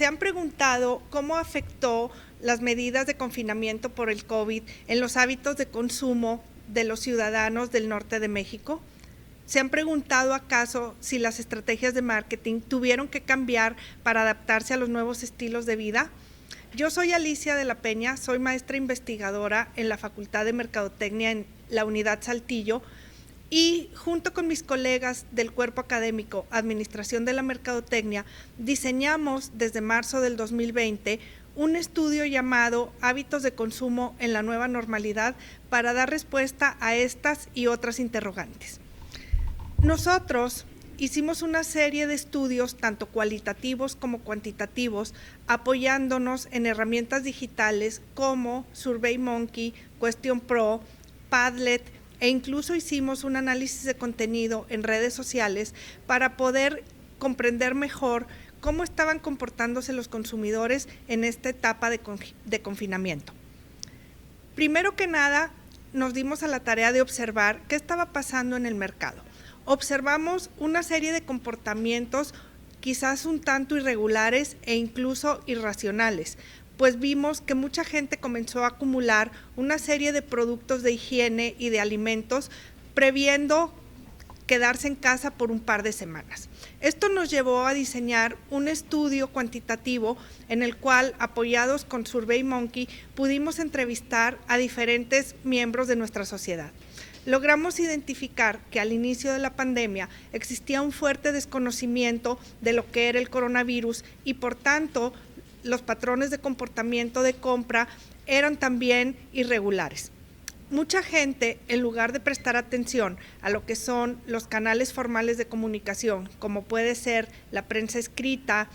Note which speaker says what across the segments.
Speaker 1: han preguntado cómo afectó las medidas de confinamiento por el COVID en los hábitos de consumo de los ciudadanos del norte de México? ¿Se han preguntado acaso si las estrategias de marketing tuvieron que cambiar para adaptarse a los nuevos estilos de vida? Yo soy Alicia de la Peña, soy maestra investigadora en la Facultad de Mercadotecnia en la Unidad Saltillo y junto con mis colegas del cuerpo académico Administración de la Mercadotecnia diseñamos desde marzo del 2020 un estudio llamado Hábitos de consumo en la nueva normalidad para dar respuesta a estas y otras interrogantes. Nosotros hicimos una serie de estudios, tanto cualitativos como cuantitativos, apoyándonos en herramientas digitales como SurveyMonkey, QuestionPro, Padlet, e incluso hicimos un análisis de contenido en redes sociales para poder comprender mejor cómo estaban comportándose los consumidores en esta etapa de confinamiento. Primero que nada, nos dimos a la tarea de observar qué estaba pasando en el mercado. Observamos una serie de comportamientos quizás un tanto irregulares e incluso irracionales, pues vimos que mucha gente comenzó a acumular una serie de productos de higiene y de alimentos previendo quedarse en casa por un par de semanas. Esto nos llevó a diseñar un estudio cuantitativo en el cual, apoyados con SurveyMonkey, pudimos entrevistar a diferentes miembros de nuestra sociedad. Logramos identificar que al inicio de la pandemia existía un fuerte desconocimiento de lo que era el coronavirus y por tanto los patrones de comportamiento de compra eran también irregulares. Mucha gente, en lugar de prestar atención a lo que son los canales formales de comunicación, como puede ser la prensa escrita,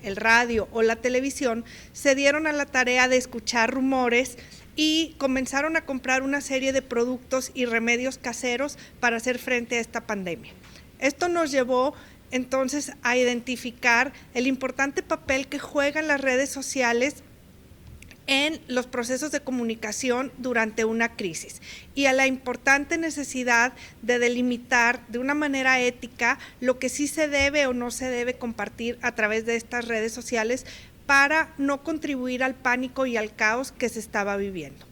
Speaker 1: el radio o la televisión, se dieron a la tarea de escuchar rumores y comenzaron a comprar una serie de productos y remedios caseros para hacer frente a esta pandemia. Esto nos llevó entonces a identificar el importante papel que juegan las redes sociales en los procesos de comunicación durante una crisis y a la importante necesidad de delimitar de una manera ética lo que sí se debe o no se debe compartir a través de estas redes sociales para no contribuir al pánico y al caos que se estaba viviendo.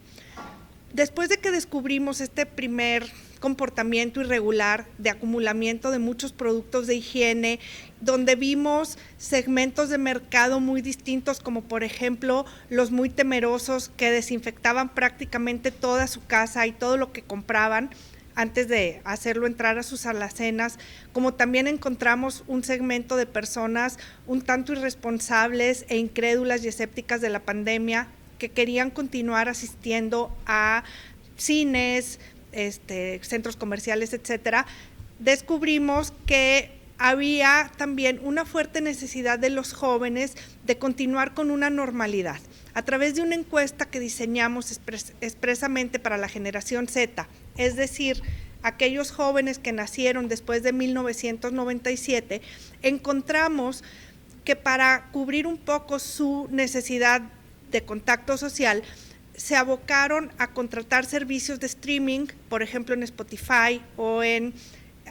Speaker 1: Después de que descubrimos este primer comportamiento irregular de acumulamiento de muchos productos de higiene, donde vimos segmentos de mercado muy distintos, como por ejemplo los muy temerosos que desinfectaban prácticamente toda su casa y todo lo que compraban antes de hacerlo entrar a sus alacenas, como también encontramos un segmento de personas un tanto irresponsables e incrédulas y escépticas de la pandemia que querían continuar asistiendo a cines, centros comerciales, etcétera. Descubrimos que había también una fuerte necesidad de los jóvenes de continuar con una normalidad. A través de una encuesta que diseñamos expresamente para la generación Z, es decir, aquellos jóvenes que nacieron después de 1997, encontramos que para cubrir un poco su necesidad de contacto social, se abocaron a contratar servicios de streaming, por ejemplo en Spotify o en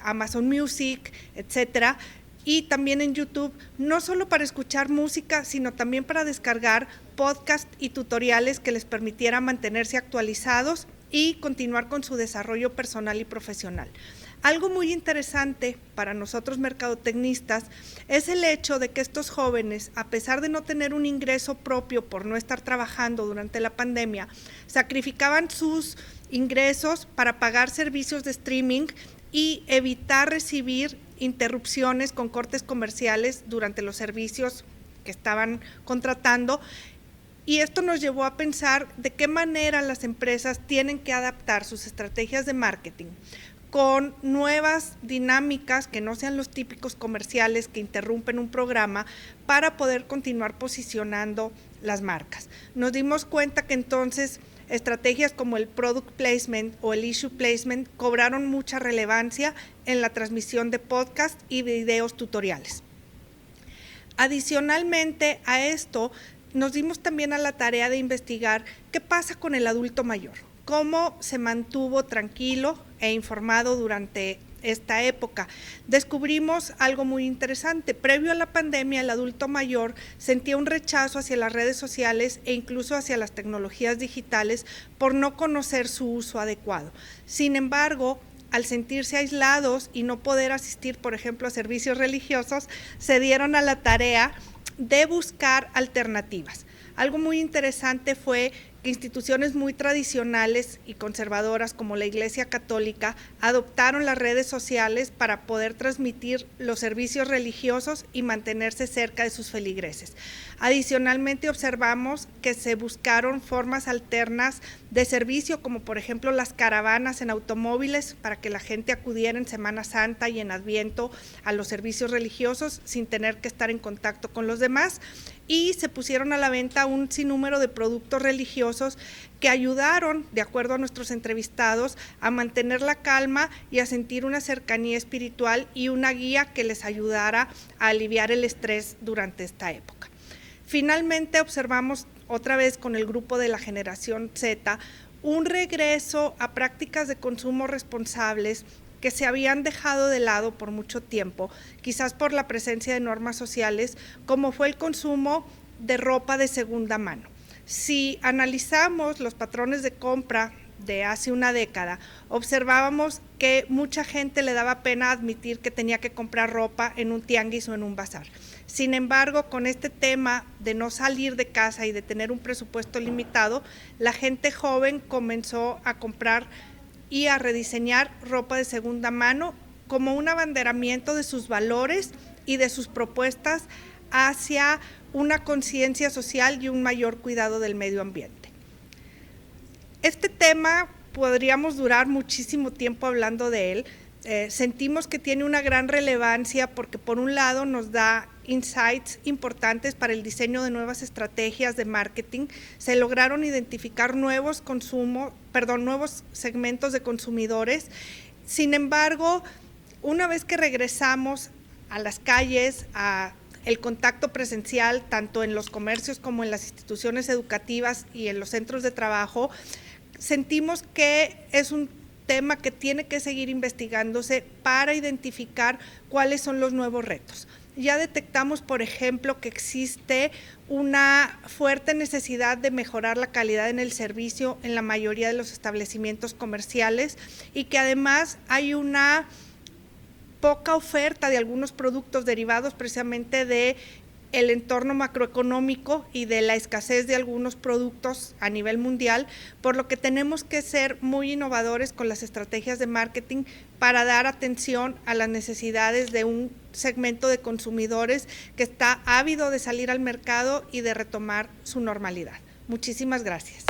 Speaker 1: Amazon Music, etcétera, y también en YouTube, no solo para escuchar música, sino también para descargar podcasts y tutoriales que les permitieran mantenerse actualizados y continuar con su desarrollo personal y profesional. Algo muy interesante para nosotros mercadotecnistas es el hecho de que estos jóvenes, a pesar de no tener un ingreso propio por no estar trabajando durante la pandemia, sacrificaban sus ingresos para pagar servicios de streaming y evitar recibir interrupciones con cortes comerciales durante los servicios que estaban contratando. Y esto nos llevó a pensar de qué manera las empresas tienen que adaptar sus estrategias de marketing con nuevas dinámicas que no sean los típicos comerciales que interrumpen un programa para poder continuar posicionando las marcas. Nos dimos cuenta que entonces estrategias como el product placement o el issue placement cobraron mucha relevancia en la transmisión de podcast y videos tutoriales. Adicionalmente a esto, nos dimos también a la tarea de investigar qué pasa con el adulto mayor, cómo se mantuvo tranquilo e informado durante esta época. Descubrimos algo muy interesante. Previo a la pandemia, el adulto mayor sentía un rechazo hacia las redes sociales e incluso hacia las tecnologías digitales por no conocer su uso adecuado. Sin embargo, al sentirse aislados y no poder asistir, por ejemplo, a servicios religiosos, se dieron a la tarea de buscar alternativas. Algo muy interesante fue que instituciones muy tradicionales y conservadoras como la Iglesia Católica adoptaron las redes sociales para poder transmitir los servicios religiosos y mantenerse cerca de sus feligreses. Adicionalmente, observamos que se buscaron formas alternas de servicio, como por ejemplo las caravanas en automóviles, para que la gente acudiera en Semana Santa y en Adviento a los servicios religiosos sin tener que estar en contacto con los demás, y se pusieron a la venta un sinnúmero de productos religiosos que ayudaron, de acuerdo a nuestros entrevistados, a mantener la calma y a sentir una cercanía espiritual y una guía que les ayudara a aliviar el estrés durante esta época. Finalmente, observamos otra vez con el grupo de la generación Z un regreso a prácticas de consumo responsables que se habían dejado de lado por mucho tiempo, quizás por la presencia de normas sociales, como fue el consumo de ropa de segunda mano. Si analizamos los patrones de compra de hace una década, observábamos que mucha gente le daba pena admitir que tenía que comprar ropa en un tianguis o en un bazar. Sin embargo, con este tema de no salir de casa y de tener un presupuesto limitado, la gente joven comenzó a comprar y a rediseñar ropa de segunda mano como un abanderamiento de sus valores y de sus propuestas hacia una conciencia social y un mayor cuidado del medio ambiente. Este tema podríamos durar muchísimo tiempo hablando de él. Sentimos que tiene una gran relevancia porque por un lado nos da insights importantes para el diseño de nuevas estrategias de marketing. Se lograron identificar nuevos segmentos de consumidores. Sin embargo, una vez que regresamos a las calles, a el contacto presencial, tanto en los comercios como en las instituciones educativas y en los centros de trabajo, sentimos que es un tema que tiene que seguir investigándose para identificar cuáles son los nuevos retos. Ya detectamos, por ejemplo, que existe una fuerte necesidad de mejorar la calidad en el servicio en la mayoría de los establecimientos comerciales y que además hay una poca oferta de algunos productos derivados precisamente de el entorno macroeconómico y de la escasez de algunos productos a nivel mundial, por lo que tenemos que ser muy innovadores con las estrategias de marketing para dar atención a las necesidades de un segmento de consumidores que está ávido de salir al mercado y de retomar su normalidad. Muchísimas gracias.